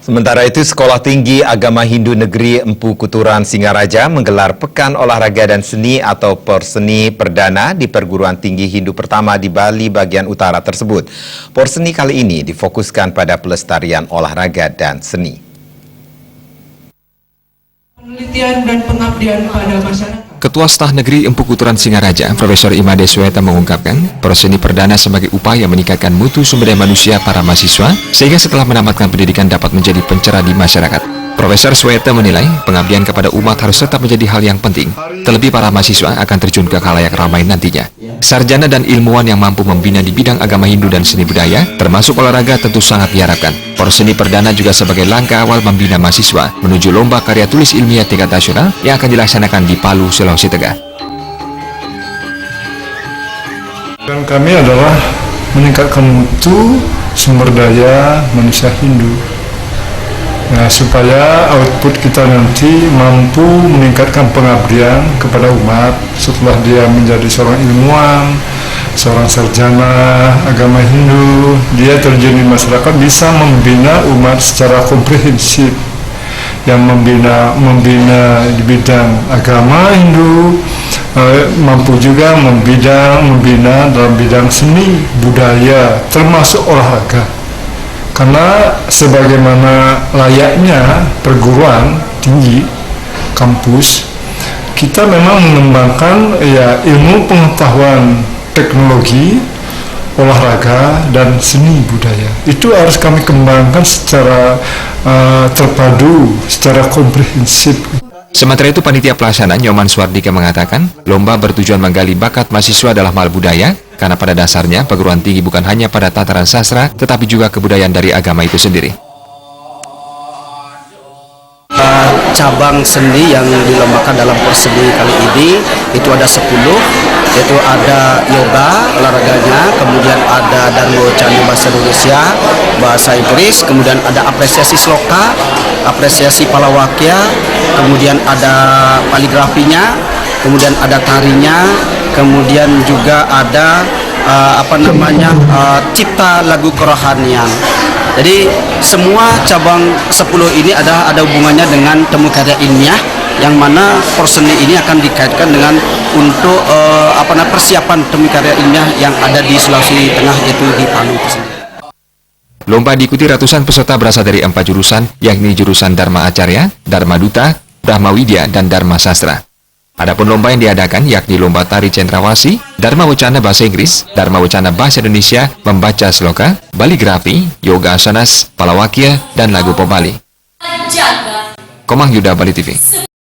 Sementara itu, Sekolah Tinggi Agama Hindu Negeri Empu Kuturan Singaraja menggelar Pekan Olahraga dan Seni atau Porseni Perdana di Perguruan Tinggi Hindu pertama di Bali bagian utara tersebut. Porseni kali ini difokuskan pada pelestarian olahraga dan seni. Penelitian dan pengabdian pada masyarakat. Ketua Staf Negeri Empu Kuturan Singaraja, Profesor Imade Sweta mengungkapkan, Porseni Perdana sebagai upaya meningkatkan mutu sumber daya manusia para mahasiswa, sehingga setelah menamatkan pendidikan dapat menjadi pencerah di masyarakat. Profesor Sweta menilai, pengabdian kepada umat harus tetap menjadi hal yang penting, terlebih para mahasiswa akan terjun ke khalayak ramai nantinya. Sarjana dan ilmuwan yang mampu membina di bidang agama Hindu dan seni budaya, termasuk olahraga tentu sangat diharapkan. Porseni Perdana juga sebagai langkah awal membina mahasiswa menuju lomba karya tulis ilmiah tingkat nasional yang akan dilaksanakan di Palu, Sulawesi Tengah. Dan kami adalah meningkatkan mutu sumber daya manusia Hindu, ya, supaya output kita nanti mampu meningkatkan pengabdian kepada umat setelah dia menjadi seorang ilmuwan, seorang sarjana agama Hindu. Dia terjun di masyarakat, bisa membina umat secara komprehensif, yang membina di bidang agama Hindu, mampu juga membina dalam bidang seni budaya termasuk olahraga. Karena sebagaimana layaknya perguruan tinggi kampus, kita memang mengembangkan ilmu pengetahuan teknologi, olahraga, dan seni budaya. Itu harus kami kembangkan secara terpadu, secara komprehensif. Sementara itu, panitia pelaksana Nyoman Swardika mengatakan, lomba bertujuan menggali bakat mahasiswa dalam hal budaya, karena pada dasarnya perguruan tinggi bukan hanya pada tataran sastra, tetapi juga kebudayaan dari agama itu sendiri. Cabang seni yang dilombakan dalam Porseni kali ini itu ada 10, yaitu ada yoga olahraganya, kemudian ada Dharmawacana bahasa Indonesia, bahasa Inggris, kemudian ada apresiasi sloka, apresiasi palawakya, kemudian ada kaligrafinya, kemudian ada tarinya, kemudian juga ada cipta lagu kerohanian. Jadi semua cabang 10 ini ada hubungannya dengan temu karya ilmiah, yang mana Porseni ini akan dikaitkan dengan untuk persiapan temu karya ilmiah yang ada di Sulawesi Tengah, yaitu di Palu itu sendiri. Lomba diikuti ratusan peserta berasal dari 4 jurusan, yakni jurusan Dharma Acarya, Dharma Duta, Brahma Widya, dan Dharma Sastra. Adapun lomba yang diadakan yakni lomba tari cendrawasih, Dharma Wacana bahasa Inggris, Dharma Wacana bahasa Indonesia, membaca sloka, baligrafi, yoga asanas, palawakya, dan lagu pop Bali. Komang Yuda, Bali TV.